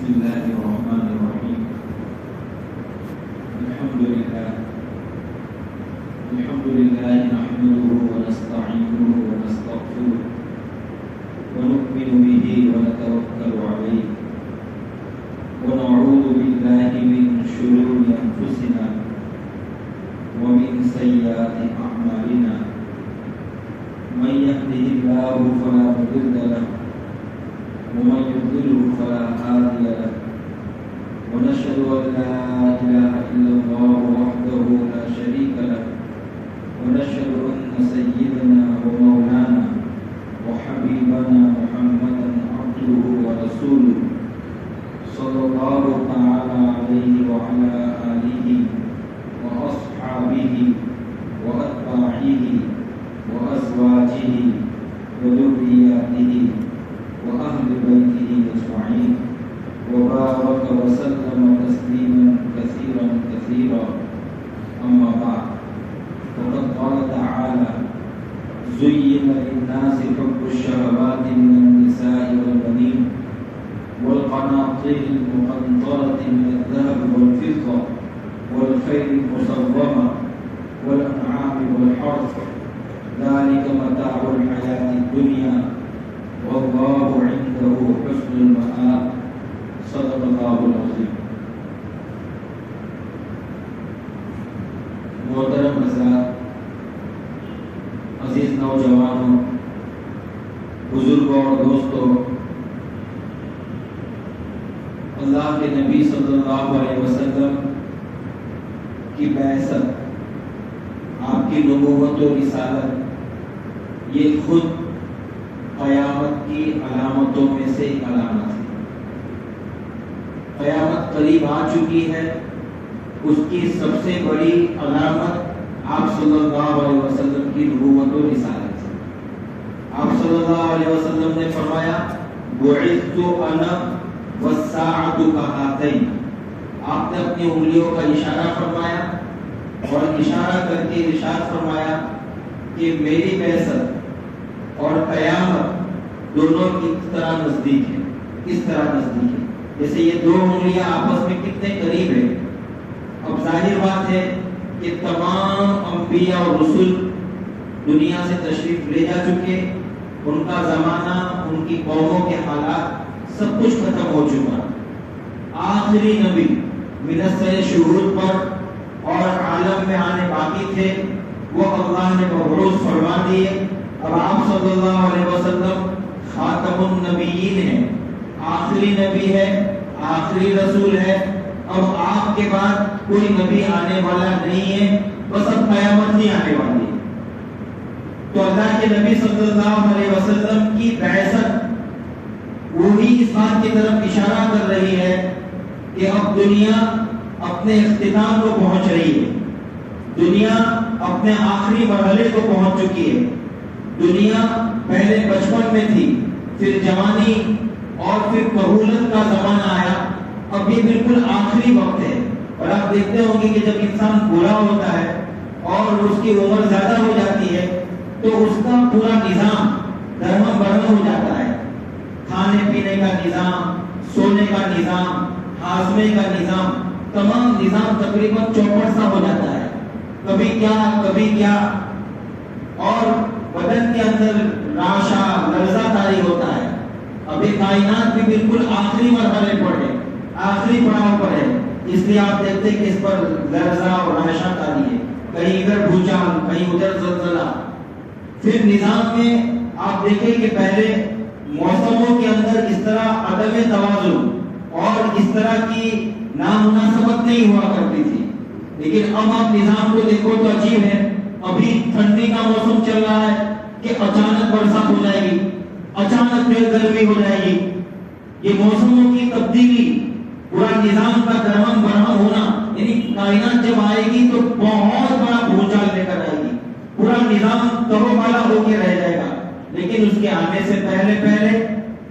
بسم الله الرحمن الرحيم. الحمد لله نحمده ونستعينه ونستغفره ونؤمن به ونتوكل عليه ونعوذ بالله من شرور أنفسنا ومن سيئات أعمالنا. من يهده الله فلا مضل له ومن يضلله فلا هادي له. ونشهد أن لا إله إلا الله وحده لا شريك له. ونشهد أن سيدنا ومولانا وحبيبنا محمدا عبده ورسوله صلى الله تعالى عليه وعلى آله وأصحابه وأتباعه وأزواجه وذرياته وأهل بيته أجمعين وبارك وسلم تسليما كثيرا كثيرا. أما بعد، فقد قال تعالى: زين للناس حب الشهوات من النساء والبنين والقناطير المقنطرة من الذهب والفضة والخيل المسومة والأنعام والحرث، ذلك متاع الحياة الدنيا والله عنده حسن المآب. صدق الله العظيم. محترم حضرات، عزیز نوجوانوں، بزرگوں اور دوستوں، اللہ کے نبی صلی اللہ علیہ وسلم کی بعثت، آپ کی نبوت و رسالت، یہ خود قیامت کی علامتوں میں سے ایک علامت ہے. قیامت قریب آ چکی ہے. اس کی سب سے بڑی علامت آپ صلی اللہ علیہ وسلم کی نبوت و رسالت ہے. آپ صلی اللہ علیہ وسلم نے فرمایا: بعثت انا والساعۃ کہاتین. آپ نے اپنی انگلیوں کا اشارہ فرمایا اور اشارہ کر کے ارشاد فرمایا کہ میری بعثت اور قیامت دونوں کی طرح نزدیک ہے. کس طرح نزدیک ہے؟ جیسے یہ دو انگلیاں آپس میں کتنے قریب ہیں. اب ظاہر بات ہے کہ تمام انبیاء اور رسول دنیا سے تشریف لے جا چکے. ان کا زمانہ، ان کی قوموں کے حالات سب کچھ ختم ہو چکا. آخری نبی منصر شہود پر اور عالم میں آنے باقی تھے، وہ اللہ نے مبعوث فرما دیے. اب آپ صلی اللہ علیہ وسلم خاتم النبیین ہیں، آخری نبی ہے، آخری رسول ہے. اب آپ کے بعد کوئی نبی آنے والا نہیں ہے، بس اب قیامت ہی آنے والی ہے. تو اللہ کے نبی صلی اللہ علیہ وسلم کی بعثت وہی اس بات کی طرف اشارہ کر رہی ہے کہ اب دنیا اپنے اختتام کو پہنچ رہی ہے. دنیا اپنے آخری مرحلے کو پہنچ چکی ہے. دنیا پہلے بچپن میں تھی، پھر جوانی اور پھر کہولت کا زمانہ آیا. اب یہ بالکل آخری وقت ہے. اور آپ دیکھتے ہوں گے کہ جب انسان بوڑھا ہوتا ہے اور اس کی عمر زیادہ ہو جاتی ہے تو اس کا پورا نظام درہم برہم ہو جاتا ہے. کھانے پینے کا نظام، سونے کا نظام، ہاضمے کا نظام، تمام نظام تقریباً چوپٹ سا ہو جاتا ہے. کبھی کیا اور بدن کے اندر راشا لرزہ طاری ہوتا ہے. ابھی کائنات بھی بالکل آخری مرحلے پر ہے، آخری پڑاؤ پر ہے. اس لیے آپ دیکھتے ہیں کہ اس پر لرزہ اور راشا طاری ہے. کہیں ادھر بھوچال، کہیں ادھر زلزلہ. پھر نظام میں آپ دیکھیں کہ پہلے موسموں کے اندر اس طرح عدم توازن اور اس طرح کی نامناسبت نہیں ہوا کرتی تھی. لیکن اب آپ نظام کو دیکھو تو عجیب ہے. ابھی ٹھنڈی کا موسم چل رہا ہے کہ اچانک برسات ہو جائے گی، اچانک پھر گرمی ہو جائے گی. یہ موسموں کی تبدیلی، پورا نظام کا درہم برہم ہونا، یعنی کائنات جب آئے گی تو بہت بڑا بھونچال لے کر آئے گی. پورا نظام تہو بالا ہو کے رہ جائے گا. لیکن اس کے آنے سے پہلے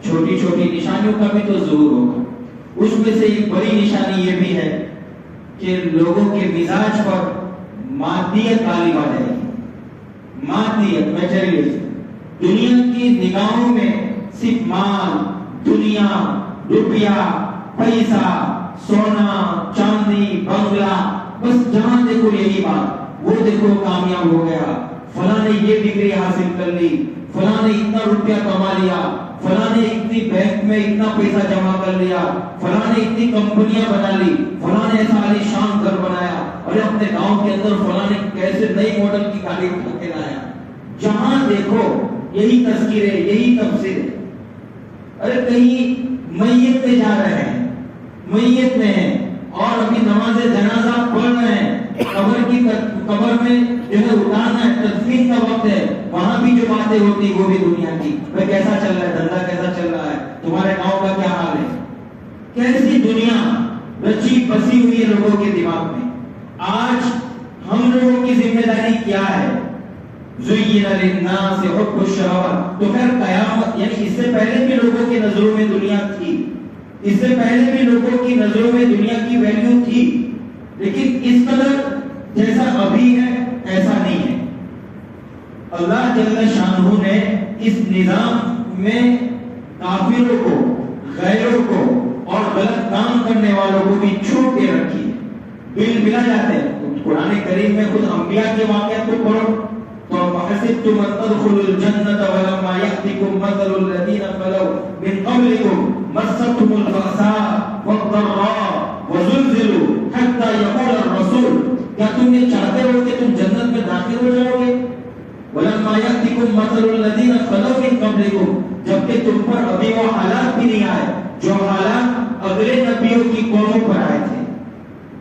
چھوٹی چھوٹی نشانیوں کا بھی تو ظہور ہوگا. اس میں سے ایک بڑی نشانی یہ بھی ہے کہ لوگوں کے مزاج پر مادیت غالب آ جائے گی. مادیت، میٹیریلزم. دنیا کی نگاہوں میں صرف مال، دنیا، روپیہ، پیسہ، سونا چاندی، بنگلہ، بس جہاں دیکھو یہی بات، وہ دیکھو کامیاب ہو گیا، فلاں نے یہ ڈگری حاصل کر لی، فلاں نے اتنا روپیہ کما لیا، فلاں نے اتنی بینک میں اتنا پیسہ جمع کر لیا، فلاں نے اتنی کمپنیاں بنا لی، فلاں نے ایسا عالی شان گھر بنایا، اور اپنے گاؤں کے اندر فلاں نے کیسے نئی ماڈل کی گاڑی اٹھا کے لایا۔ جہاں دیکھو یہی تذکرے، یہی تبصرے۔ ارے کہیں میت میں جا رہے ہیں، میت میں ہیں اور ابھی نماز جنازہ پڑھ رہے ہیں، قبر میں جو ہے اتارنا ہے، تدفین کا وقت ہے، وہاں بھی جو باتیں ہوتی وہ بھی دنیا کی، بھائی کیسا چل رہا ہے دھندا، کیسا چل رہا ہے، تمہارے گاؤں کا کیا حال ہے، کیسی دنیا رچی بسی ہوئی ہے لوگوں کے دماغ میں۔ آج ہم لوگوں کی ذمہ داری کیا ہے؟ زُيِّنَ لِلنَّاسِ حُبُّ الشَّهَوَاتِ، تو پھر قیامت، یعنی اس سے پہلے بھی لوگوں کی نظروں میں دنیا تھی، اس سے پہلے بھی لوگوں کی نظروں میں دنیا کی ویلیو تھی، لیکن اس قدر جیسا ابھی ہے ایسا نہیں ہے۔ اللہ جل شانہ نے اس نظام میں کافروں کو، غیروں کو اور غلط کام کرنے والوں کو بھی چھوٹ کے رکھی ہے۔ بل ملا جاتے ہیں قرآن کریم میں، خود انبیاء کے واقعات کو پڑھو تو وَحَسِبْتُمْ أَن تَدْخُلُوا الْجَنَّةَ وَلَمَّا يَأْتِكُم مَّثَلُ الَّذِينَ خَلَوْا مِن قَبْلِكُم مَّسَّتْهُمُ الْبَأْسَاءُ وَالضَّرَّاءُ وَزُلْزِلُوا حَتَّىٰ يَقُولَ الرَّسُولُ، کیا تم یہ چاہتے ہو کہ تم جنت میں داخل ہو جاؤ گے؟ وَلَمَّا يَأْتِكُم مَّثَلُ الَّذِينَ خَلَوْا مِن قَبْلِكُم، جبکہ تم پر ابھی وہ حالات بھی نہیں آئے جو حالات اگلے نبیوں کی قوموں پر آئے تھے،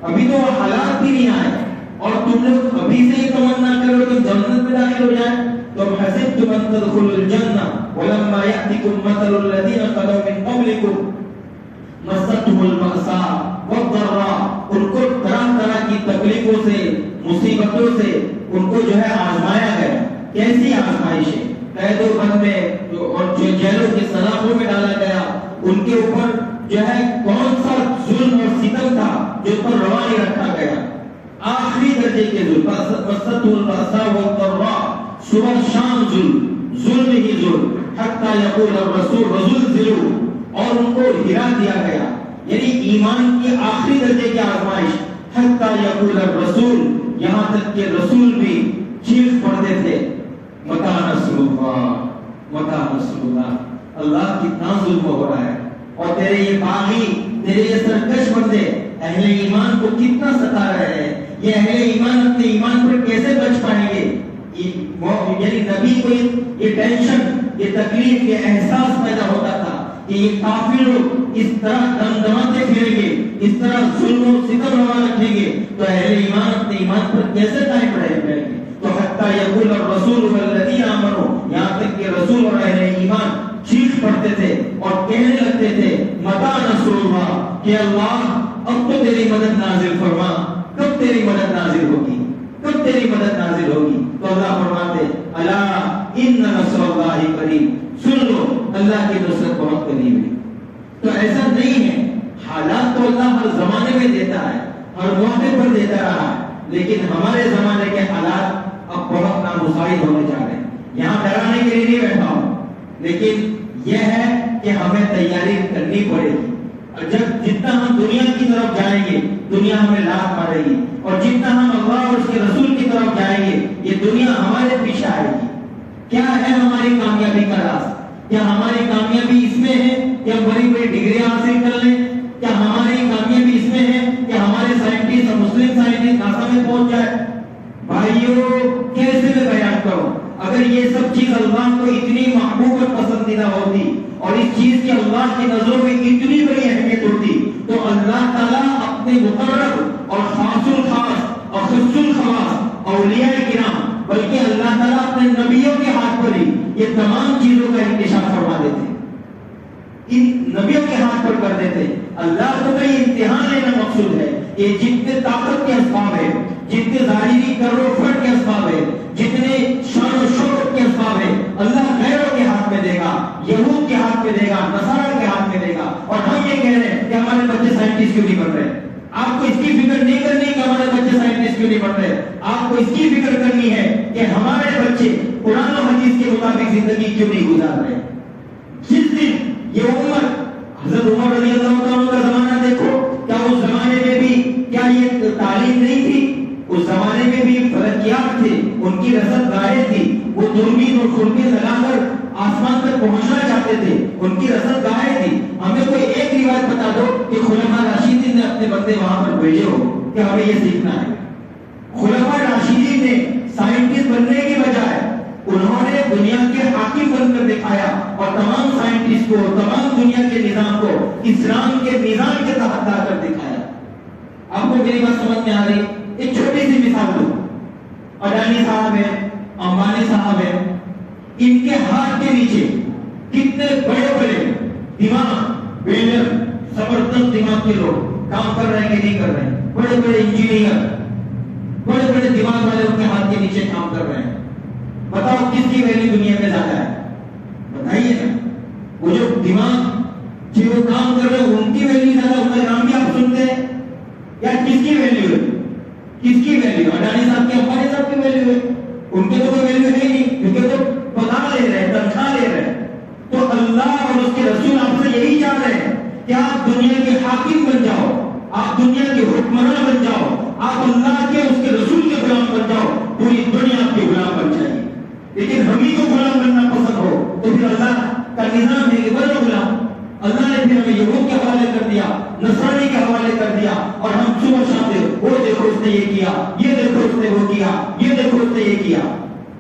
ابھی تو وہ حالات بھی نہیں آئے، اور تم لوگ ابھی سے یہ تمنا کرو کہ جنت میں داخل ہو جائیں۔ تم حسبتم ان تدخلوا الجنہ ولما یأتکم مثل الذین خلوا من قبلکم مستهم البأساء والضراء، ان کو طرح طرح کی تکلیفوں سے، مصیبتوں سے ان کو جو ہے آزمایا گیا۔ کیسی آزمائش ہے؟ قید و بند میں اور جو جیلوں کے سلاخوں میں ڈالا گیا، ان کے اوپر جو ہے کون سا ظلم اور ستم تھا جو پر روا نہیں رکھا گیا، آخری درجے کے ظلم، مستهم البأساء والضراء، صبح شام ظلم ہی ظلم، حتی یقول الرسول وزلزلوا، اور ان کو ہرا دیا گیا، یعنی ایمان کی آخری درجے کی آزمائش، حتی یقول الرسول، یہاں تک کہ رسول بھی چیخ پڑتے تھے متی نصر اللہ، متی نصر اللہ، اللہ کتنا ظلم ہو رہا ہے، اور تیرے یہ باغی، تیرے یہ سرکش بندے اہل ایمان کو کتنا ستا رہے ہیں، یہ اہل ایمان اپنے ایمان پر کیسے بچ پائیں گے؟ یعنی نبی کو یہ ٹینشن، یہ تکلیف، یہ احساس پیدا ہوتا تھا کہ یہ کافر لوگ اس طرح دمدماتے پھریں گے، اس طرح ظلم و ستم روا رکھیں گے، تو اہل ایمان اپنے ایمان پر کیسے قائم رہیں گے؟ تو حتی یقول الرسول والذین آمنوا، یہاں تک کہ رسول اور اہل ایمان چیخ پڑتے تھے اور کہنے لگتے تھے متی نصر اللہ، کہ اللہ اب تو تیری مدد نازل فرما، کب تیری مدد نازل ہوگی، کب تیری مدد نازل ہوگی؟ تو اللہ فرماتے الا ان نصر اللہ قریب، سن لو اللہ کی نصرت بہت قریب ہے۔ تو ایسا نہیں ہے، حالات تو اللہ ہر زمانے میں دیتا ہے، ہر موقع پر دیتا رہا ہے، لیکن ہمارے زمانے کے حالات اب بہت نامساعد ہونے جا رہے ہیں۔ یہاں ڈرانے کے لیے نہیں بیٹھا ہوں، لیکن یہ ہے کہ ہمیں تیاری کرنی پڑے گی، اور جتنا ہم دنیا کی طرف جائیں گے دنیا ہمیں لات مارے گی، اور جتنا ہم اللہ اور اس کے رسول کی طرف جائیں گے یہ دنیا ہمارے پیچھے آئے گی۔ کیا ہے ہماری کامیابی کا راز؟ کیا ہماری کامیابی اس میں ہے کہ ہم بڑی بڑی ڈگریاں حاصل کر لیں؟ کیا ہماری کامیابی اس میں ہے کہ ہمارے سائنٹسٹ اور مسلم سائنٹسٹ ناسا میں پہنچ جائے؟ بھائیو کیسے میں بیان کروں؟ اگر یہ سب چیز اللہ کو اتنی محبوب اور پسندیدہ ہوتی اور اس چیز کی اللہ کی نظروں میں اتنی بڑی اہمیت ہوتی تو اللہ تعالیٰ اپنے مقرر اور خاص الخاص اور خصوص الخواص اولیاء کرام، بلکہ اللہ تعالیٰ اپنے نبیوں کے ہاتھ پر ہی یہ تمام چیزوں کا انکشاف فرما دیتے، ان نبیوں کے ہاتھ پر کر دیتے۔ اللہ کو تو یہ امتحان لینا مقصود ہے کہ جتنے طاقت کے اسباب ہے، جتنے ظاہری کر و فٹ کے اسباب ہے، جتنے شان و شوکت کے اسباب ہے، اللہ غیروں کے ہاتھ میں دے گا، یہود کے ہاتھ میں دے گا، نصارہ کے ہاتھ میں دے گا، اور ہم یہ کہہ رہے ہیں کہ ہمارے بچے سائنٹسٹ کیوں نہیں بن رہے؟ آپ کو اس کی فکر نہیں کرنی کہ ہمارے بچے سائنٹسٹ کیوں نہیں بن رہے، آپ کو اس کی فکر کرنی ہے کہ ہمارے بچے قرآن و حدیث کے مطابق زندگی کیوں نہیں گزار رہے۔ جس دن یہ امت، حضرت عمر رضی اللہ عنہ کا زمانہ اور خرمے لگا کر آسمان تک پہنچنا چاہتے تھے، ان کی رسد گاہیں تھی. ہمیں کوئی ایک روایت بتا دو کہ خلفاء راشدین نے اپنے بندے وہاں پر بھیجے ہو کہ ہمیں یہ سیکھنا ہے. خلفاء راشدین نے سائنٹسٹ بننے کی بجائے انہوں نے دنیا کے حاکم بن کر دکھایا، اور تمام سائنٹسٹ کو، تمام دنیا کے نظام کو اسلام کے نظام کے تحت لا کر دکھایا. آپ کو میری بات سمجھ میں آ رہی؟ ایک چھوٹی سی مثال دو. اڈانی صاحب ہیں، امبانی صاحب ہیں، ان کے ہاتھ کے نیچے کتنے بڑے بڑے دماغ، بریلر، زبردست دماغ کے لوگ کام کر رہے ہیں کہ نہیں کر رہے ہیں؟ بڑے بڑے انجینئر، بڑے بڑے دماغ والے ان کے ہاتھ کے نیچے کام کر رہے ہیں. بتاؤ کس کی ویلیو دنیا میں زیادہ ہے؟ بتائیے نا. وہ جو دماغ جو وہ کام کر رہے ہیں ان کی ویلیو زیادہ، ان کا نام بھی آپ سنتے ہیں؟ یا کس کی ویلیو ہے؟ کس کی ویلیو؟ اڈانی صاحب کی، امبانی صاحب کی ویلیو ہے. ان کے تو کوئی ویلیو ہے نہیں، کیونکہ تو پگار لے رہے ہیں، تنخواہ لے رہے ہیں. تو اللہ اور اس کے رسول آپ سے یہی چاہ رہے ہیں کہ آپ دنیا کے حاکم بن جاؤ، آپ دنیا کے حکمراں بن جاؤ، آپ اللہ کے، اس کے رسول کے غلام بن جاؤ، پوری دنیا آپ کے غلام بن جائے. لیکن ہم ہی کو غلام بننا پسند ہو تو پھر اللہ کا نظام ہے کہ بنو غلام. اللہ نے پھر ہمیں یہود کے حوالے کر دیا، نصرانی کے حوالے کر دیا، اور ہم صبح شام سے وہ دیکھو اس نے یہ کیا، یہ دیکھو اس نے وہ کیا، یہ دیکھو اس نے یہ کیا.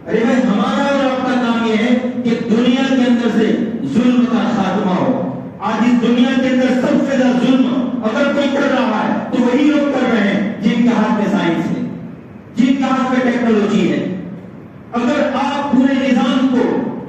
ارے بھائی ہمارا اور آپ کا کام یہ ہے کہ دنیا کے اندر سے ظلم کا خاتمہ ہو. آج اس دنیا کے اندر سب سے زیادہ ظلم اگر کوئی کر رہا ہے تو وہی لوگ کر رہے ہیں جن کے ہاتھ میں سائنس ہے، جن کے ہاتھ میں ٹیکنالوجی ہے. اگر آپ پورے نظام کو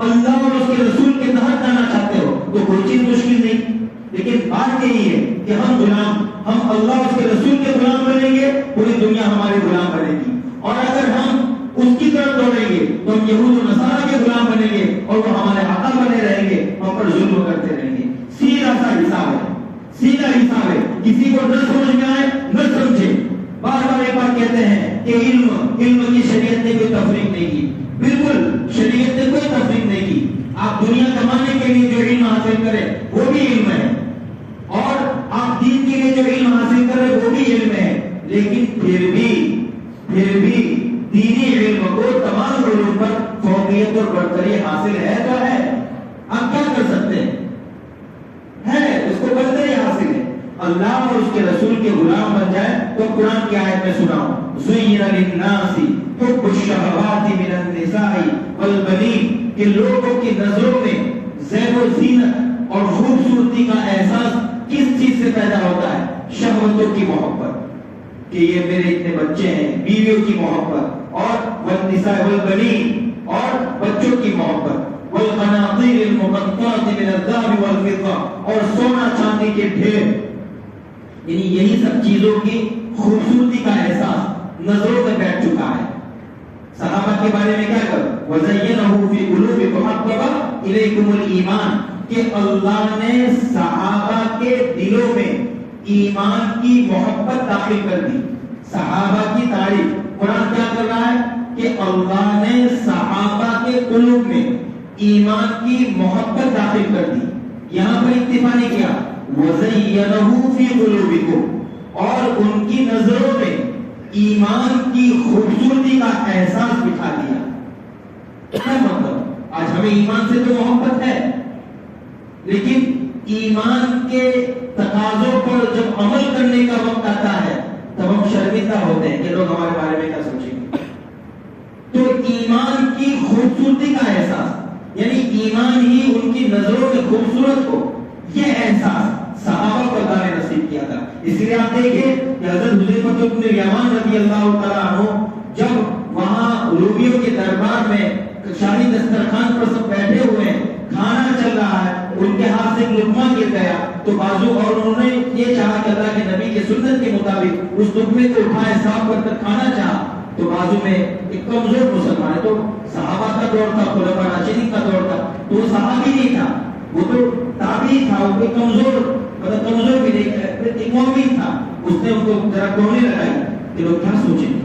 اللہ اور اس کے رسول کے تحت لانا چاہتے ہو تو کوئی چیز مشکل نہیں. لیکن بات یہی ہے کہ ہم غلام، ہم اللہ اور اس کے رسول کے غلام بنیں گے، پوری دنیا ہمارے غلام بنے گی. اور اگر ہم اس کی طرف دوڑیں گے تو ہم یہود و نصارہ کے غلام بنیں گے، اور وہ ہمارے آقا بنے رہیں گے، ہم پر ظلم کرتے رہیں گے. سیدھا سا حساب ہے، سیدھا حساب ہے. کسی کو نہ سمجھ میں آئے نہ سمجھے. بار بار ایک بات کہتے ہیں کہ علم کی شریعت نے کوئی تفریق نہیں کی. بالکل شریعت نے کوئی تفریق نہیں کی. آپ دنیا کمانے کے لیے جو علم حاصل کریں وہ بھی علم ہے، اور آپ دین کے لیے جو علم حاصل کریں وہ بھی علم ہے. لیکن پھر بھی دینی علم کو تمام علوم پر فوقیت اور برتری حاصل ہے تو ہے. آپ کیا کر سکتے ہیں؟ ہے اس کو برتری حاصل ہے. اللہ اور اس کے رسول کے غلام بن جائے تو قرآن کی آیت میں سناؤ، زُيِّنَ لِلنَّاسِ حُبُّ الشَّهَوَاتِ مِنَ النِّسَاءِ وَالْبَنِينَ کہ لوگوں کی نظروں میں زیب و زینت اور خوبصورتی کا احساس کس چیز سے پیدا ہوتا ہے؟ شہوتوں کی محبت، کہ یہ میرے اتنے بچے ہیں، بیویوں کی محبت، اور والنساء والبنین اور بچوں کی محبت، والقناطیر المقنطرة من الذهب والفضة اور سونا چاندی کے ڈھیر. یعنی یہی سب چیزوں کی خوبصورتی کا احساس نظروں میں بیٹھ چکا ہے. صحابہ کے بارے میں کیا کر وَزَيَّنَهُ فِي قُلُوبِكُمْ حَبَّبَ إِلَيْكُمُ الْإِيمَانَ کہ اللہ نے صحابہ کے دلوں میں ایمان کی محبت داخل کر دی. صحابہ کی تعریف قرآن کیا کر رہا ہے کہ اللہ نے صحابہ کے قلوب میں ایمان کی محبت داخل کر دی. یہاں پر اکتفا نہیں کیا، وَزَيَّنَهُ فِي قُلُوبِكُمْ اور ان کی نظروں میں ایمان کی خوبصورتی کا احساس بٹھا دیا. کیا مطلب؟ آج ہمیں ایمان سے تو محبت ہے، لیکن ایمان کے تقاضوں پر جب عمل کرنے کا وقت آتا ہے تب ہم شرمندہ ہوتے ہیں کہ لوگ ہمارے بارے میں کیا سوچیں گے. تو ایمان کی خوبصورتی کا احساس، یعنی ایمان ہی ان کی نظروں میں خوبصورت ہو، یہ احساس صحابہ کو اللہ نے نصیب کیا تھا. اس لیے آپ دیکھیں کہ حضرت حذیفہ بن الیمان رضی اللہ تعالیٰ عنہ جب وہاں رومیوں کے دربار میں شاہی دسترخوان پر سب بیٹھے ہوئے ہیں، کھانا چل رہا ہے، ان کے ہاتھ سے لقمہ گر گیا تو بازو، اور انہوں نے یہ چاہا کہ اللہ کے نبی کے سنت کے مطابق اس لقمے کو اٹھائے، صاف کر کر کھانا چاہا تو بازو میں ایک کمزور مسلمان ہے. تو صحابہ کا دور تھا، خلفاء راشدین کا دور تھا، تو وہ صحابی نہیں تھا، وہ تو تابعی تھا، وہ کوئی کمزور کمزور بھی نہیں، ایک مومن تھا. اس نے ان کو ذرا کونے لگائی کہ لوگ کیا سوچیں گے.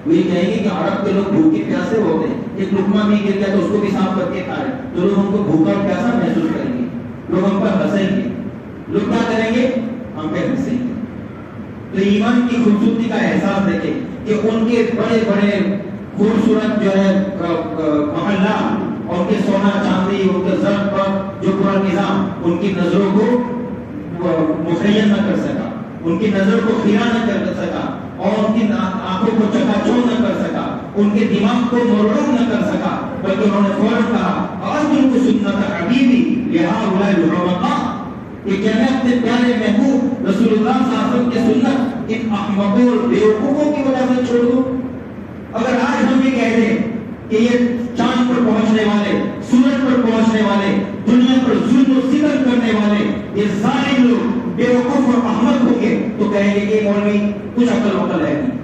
وہ یہ کہیں گے کہ عرب کے لوگ بھوکے پیاسے ہوتے ہیں، ایک لقمہ بھی گر گیا تو اس کو بھی صاف کر کے کھا رہے تو لوگ ہم کو بھوکا اور پیاسا محسوس کریں گے، لوگ ہم پر ہنسیں گے. لوگ کیا کریں گے؟ ہم پہ ہنسیں گے. تو ایمان کی خوبصورتی کا احساس دیکھیں کہ ان کے بڑے بڑے خوبصورت جو ہے محلہ اور ان کے سونا چاندی ان کے زر پر جو پورا نظام ان کی نظروں کو مخیر نہ کر سکا، ان کی نظر کو خیرہ نہ کر سکا، اور ان کی آنکھوں کو چکا چوند نہ کر سکا، ان کے دماغ کو مرعوب نہ کر سکا، بلکہ انہوں نے فوراً کہا آج ان کو سنت حبیبی لہٰذا الحرماء، کہ کیا میں اپنے پیارے محبوب رسول اللہ صلی اللہ علیہ وسلم کے سنت ان احمقوں اور بیوقوفوں کی وجہ سے چھوڑ دوں؟ اگر آج ہم یہ کہہ دیں کہ یہ چاند پر پہنچنے والے، سورج پر پہنچنے والے، دنیا پر ظلم و ستم کرنے والے یہ ظالم لوگ بیوقوف اور احمق ہوں گے، تو کہیں گے کہ مولوی کچھ عقل وقل ہے نہیں۔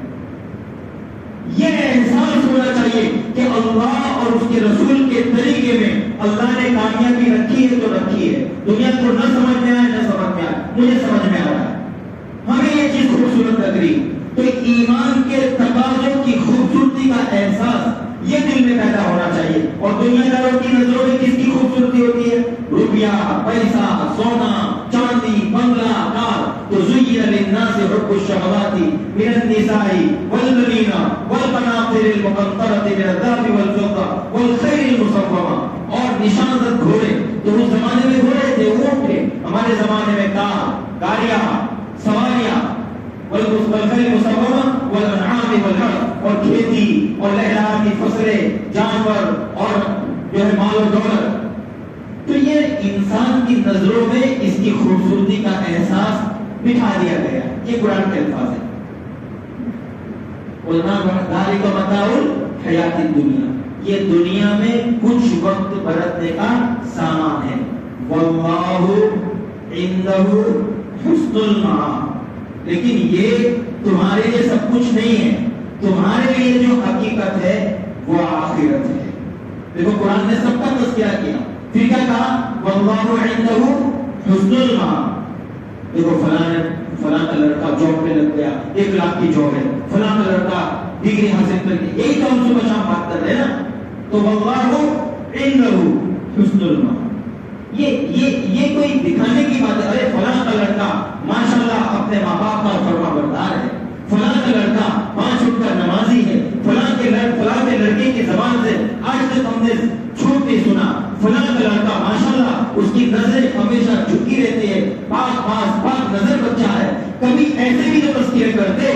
یہ احساس ہونا چاہیے کہ اللہ اور اس کے رسول کے طریقے میں اللہ نے کامیابی رکھی ہے تو رکھی ہے، دنیا کو نہ سمجھ میں آئے نہ سمجھ میں آئے، مجھے سمجھ میں آ رہا ہے، ہمیں یہ چیز خوبصورت لگ رہی، تو ایمان کے تقاضوں کی خوبصورتی کا احساس یہ دل میں پیدا ہونا چاہیے۔ اور دنیا داروں کی نظروں میں کس کی خوبصورتی ہوتی ہے؟ روپیہ، پیسہ، سونا، چاندی، بنگلہ، کار۔ تو زین للناس حب الشہوات من النساء والبنین والقناطر المقنطرة من الذهب والفضة والخیل المسومة، اور نشانزد گھوڑے، تو اس زمانے میں گھوڑے تھے، اونٹ تھے، ہمارے زمانے میں کار، گاڑیاں، سواریاں، والخیل المسومة والانعام والحرث، اور کھیتی اور لہلاتی فصلیں، جانور اور جو ہے مال و دولت۔ تو یہ انسان کی نظروں میں اس کی خوبصورتی کا احساس بٹھا دیا گیا، یہ قرآن کے الفاظ ہیں۔ ذالک متاع الحیات الدنیا، یہ دنیا میں کچھ وقت برتنے کا سامان ہے۔ واللہ عندہ حسن المآب، لیکن یہ تمہارے لیے سب کچھ نہیں ہے، تمہارے لیے جو حقیقت ہے وہ آخرت ہے۔ دیکھو قرآن نے سب کا تذکرہ کیا، پھر کیا کہا؟ واللہ عندہ حسن المآب۔ دیکھو فلاں کا لڑکا جاب پہ لگ گیا، 1 لاکھ کی جاب ہے، فلاں کا لڑکا ڈگری حاصل کر کے، یہی تو ہم صبح شام بات کر رہے ہیں نا۔ تو واللہ عندہ حسن المآب، یہ کوئی دکھانے کی بات ہے؟ ارے فلاں کا لڑکا ماشاءاللہ اپنے ماں باپ کا فرما بردار ہے، فلاں کا لڑکا 5 وقت کا نمازی ہے، فلاں کے لڑکے کی زبان سے آج تک ہم نے چھوٹ نہیں سنا، فلاں کا لڑکا ماشاءاللہ اس کی نظر ہمیشہ جھکی رہتی ہے، پاک نظر بچہ ہے۔ کبھی ایسے بھی جو تذکرے کرتے،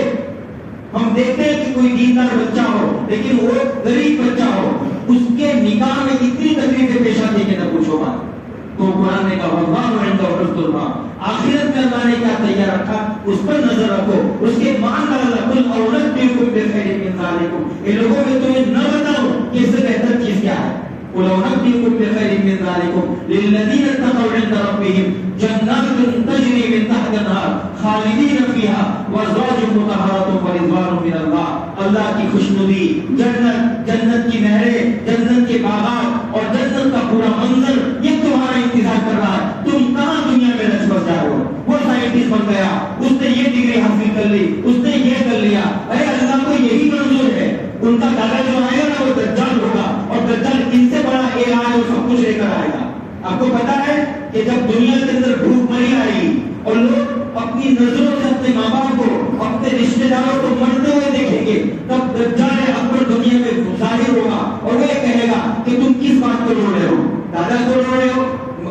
ہم دیکھتے ہیں کہ کوئی دیندار بچہ ہو لیکن وہ غریب بچہ ہو، اس کے نکاح میں اتنی تکلیفیں پیش آتی کہ نہ پوچھو بات۔ تو قرآن نے کہا واللہ عندہ حسن المآب، آخرت میں اللہ نے کیا تیار رکھا اس پر نظر رکھو، اس کے مان کا اللہ قل اونبئکم بخیر من ذالکم، ان لوگوں میں تمہیں نہ بتاؤں کہ اس سے بہتر چیز کیا ہے؟ قل اونبئکم بخیر من ذالکم للذین اتقوا عند ربہم جنات تجری من تحتها الانہار خالدین فیہا وازواج مطہرات ورضوان من اللہ، اللہ کی خوشنودی، جنت کی نہریں، جنت کے باغات اور جنت کا پورا منظر، یہ تمہارا انتظار کر رہا ہے۔ تم کہاں دنیا میں رچ بس جا رہے ہو؟ وہ سائنٹسٹ بن گیا، اس نے یہ ڈگری حاصل کر لی، اس نے یہ کر لیا، ارے اللہ کو یہی منظور ہے۔ ان کا دادا جو آئے گا نا وہ دجال ہوگا، اور دجال ان سے بڑا اے آئی وہ سب کچھ لے کر آئے گا۔ آپ کو پتا ہے کہ جب دنیا کے اندر بھوک مری آئے گی اور لوگ اپنی نظروں سے اپنے ماں باپ کو، اپنے رشتے داروں کو مرتے ہوئے دیکھیں گے، تب دجال اکبر دنیا میں ظاہر ہوگا اور وہ یہ کہے گا کہ تم کس بات کو رو رہے ہو؟ دادا کو رو رہے ہو،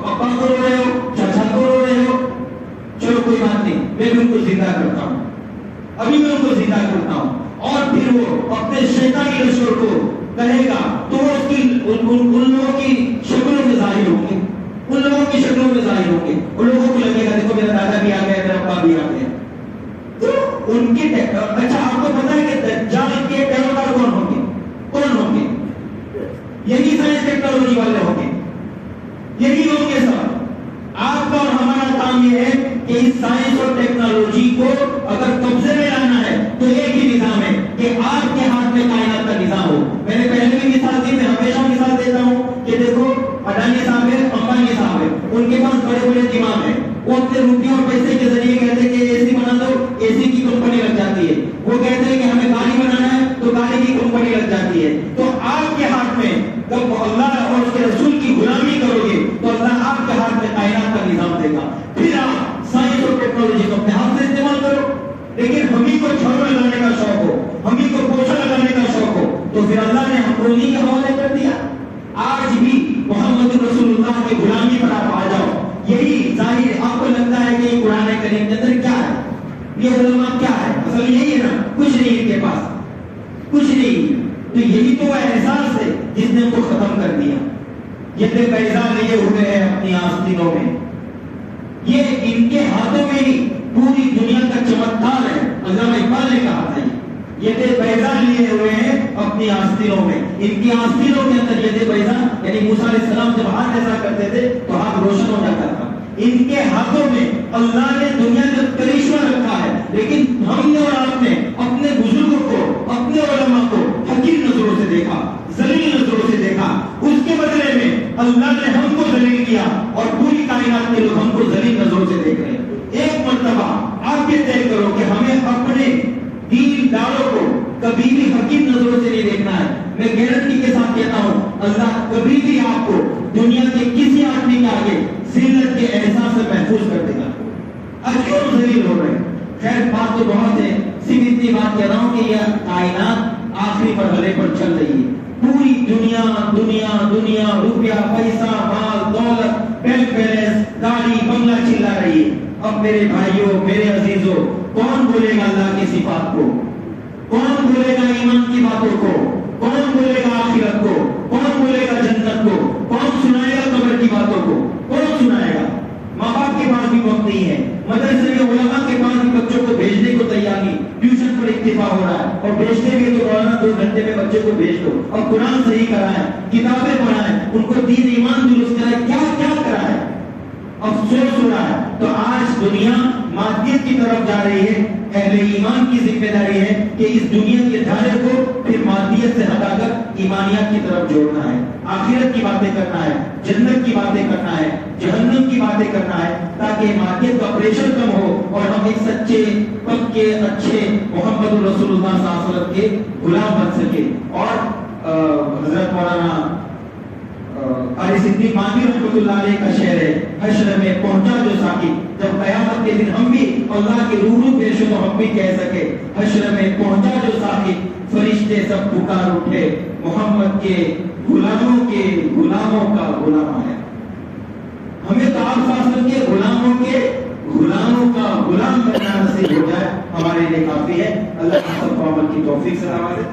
ابا کو رو رہے ہو، چاچا کو رو رہے ہو؟ چلو کوئی بات نہیں، میں ان کو زندہ کرتا ہوں، ابھی میں ان کو زندہ کرتا ہوں۔ اور پھر وہ اپنے شیطانی لشکر کو کہے گا تو وہ اس کی ان لوگوں کی شکلوں میں ظاہر ہوں گے، ان لوگوں کی شکلوں میں ظاہر ہوں گے، ان لوگوں کو لگے گا دیکھو میرا دادا بھی آ گیا، میرا ابا بھی آ گیا۔ تو ان کی اچھا آپ کو پتا ہے کہ دجال کے پیروکار کون ہوں گے؟ کون ہوں گے؟ یہی سائنس ٹیکنالوجی والے ہوں گے، یہی ہوں گے سب۔ آپ کا اور ہمارا کام یہ ہے کہ اس سائنس اور ٹیکنالوجی کو اگر قبضے میں لانا ہے تو ایک ہی نظام ہے کہ آپ کے ہاتھ میں کائنات کا نظام ہو۔ میں نے پہلے بھی مثال دی، میں ہمیشہ مثال دیتا ہوں کہ دیکھو اڈانی صاحب ہے، امبانی صاحب ہے، ان کے پاس بڑے بڑے دماغ ہیں، وہ اپنے روپیوں اور پیسے کے ذریعے کہتے ہیں کہ اے سی بنا دو، اے سی کی کمپنی لگ جاتی ہے، وہ کہتے ہیں کہ ہمیں گاڑی بنانا ہے تو گاڑی کی کمپنی لگ جاتی ہے۔ تو آپ کے ہاتھ میں جب اللہ اور اس کے رسول کی غلامی کرو گے تو اللہ آپ کے ہاتھ میں کائنات کا نظام دے گا، پھر آپ سائنس اور ٹیکنالوجی کو اپنے ہاتھ سے استعمال کرو۔ لیکن ہم ہی کو چھوڑ لگانے کا شوق ہو، ہم ہی کو پوچھا لگانے کا شوق ہو، تو پھر اللہ نے ہم کو انہیں کے حوالے کر دیا۔ آج بھی محمد رسول اللہ کی غلامی پر آپ آ جاؤ، یہی ظاہر آپ کو لگتا ہے کہ یہ قرآن کریم کے اندر کیا ہے، یہ علماء کیا ہے، اصل یہی ہے نا، کچھ نہیں ان کے پاس، کچھ نہیں. تو یہی تو احساس ہے جس نے ان کو ختم کر دیا. یہ بیضا لیے ہوئے ہیں اپنی آستینوں میں، یہ ان کے ہاتھوں میں ہی پوری دنیا کا چمتکار ہے. علامہ اقبال نے کہا تھا یہ بیضا لیے ہوئے ہیں اپنی آستینوں میں، ان کی آستینوں کے اندر یہ بیضا، یعنی موسیٰ علیہ السلام جب ہاتھ ایسا کرتے تھے تو ہاتھ روشن ہو جاتا تھا. ان کے ہاتھوں میں اللہ نے دنیا کا کرشمہ رکھا ہے. لیکن ہم نے اور آپ نے اپنے بزرگوں کو، اپنے علماء کو حقیر نظروں سے دیکھا، ذلیل نظروں سے دیکھا. اس کے بدلے میں اللہ نے ہم کو ذلیل کیا اور پوری کائنات کے لوگ ہم کو ذلیل نظروں سے دیکھ رہے ہیں. ایک مرتبہ آپ یہ طے کرو کہ ہمیں اپنے دین داروں کو کبھی بھی حقیر نظروں سے نہیں دیکھنا ہے. میں گارنٹی کے ساتھ کہتا ہوں اللہ کبھی بھی آپ کو دنیا کے کسی آدمی کے آگے ذلت کے احساس سے محفوظ کر دے گا. اب کیوں ذلیل ہو رہے ہیں؟ خیر بات تو بہت ہے، صرف اتنی بات کہہ رہا ہوں کہ یہ کائنات آخری مرحلے پر چل رہی ہے. پوری دنیا دنیا دنیا روپیہ پیسہ مال دولت بینک بیلنس گاڑی بنگلہ چلا رہی ہے. اب میرے بھائیوں میرے عزیزوں، کون بولے گا اللہ کی صفات کو؟ کون بولے گا ایمان کی باتوں کو؟ کون بولے گا آخرت کو؟ کون بولے گا جنت کو؟ کون سنائے گا قبر کی باتوں کو؟ کون سنائے گا؟ ماں باپ کے پاس بھی وقت نہیں ہے، مدرسے میں علماء کے پاس بھی بچوں کو بھیجنے کو تیار نہیں. ٹیوشن پر اکتفا ہو رہا ہے اور بھیجتے بھی تو مولانا 2 گھنٹے میں بچے کو بھیج دو. اور قرآن صحیح کرائیں، کتابیں پڑھائیں، ان کو دین ایمان درست کرائیں، کیا کیا کرائیں. افسوس ہو رہا ہے. تو آج دنیا مادیت کی طرف جا رہی ہے. اہل ایمان کی ذمہ داری ہے کہ اس دنیا کے دھارے کو پھر مادیت سے ہٹا کر ایمانیات کی طرف جوڑنا ہے. آخرت کی باتیں کرنا ہے، جنت کی باتیں کرنا ہے، جہنم کی باتیں کرنا ہے، تاکہ مادیت کا پریشر کم ہو اور ہم ایک سچے پکے اچھے محمد رسول اللہ صلی اللہ علیہ وسلم کے غلام بن سکے. اور حضرت مولانا قاری صدیق مانوی رحمۃ اللہ علیہ کا شعر ہے، حشر میں پہنچا جو ساقی، جب قیامت کے دن ہم بھی اللہ کے روبرو پیش ہو تو ہم بھی کہہ سکے حشر میں پہنچا جو ساقی، فرشتے سب پکار اٹھے محمد کے غلاموں کے غلاموں کا غلام ہے. ہمیں تو آپ صلی اللہ علیہ وسلم کے غلاموں کا غلام بننا نصیب ہو جائے، ہمارے لیے کافی ہے. اللہ سب کو عمل کی توفیق سے نوازے.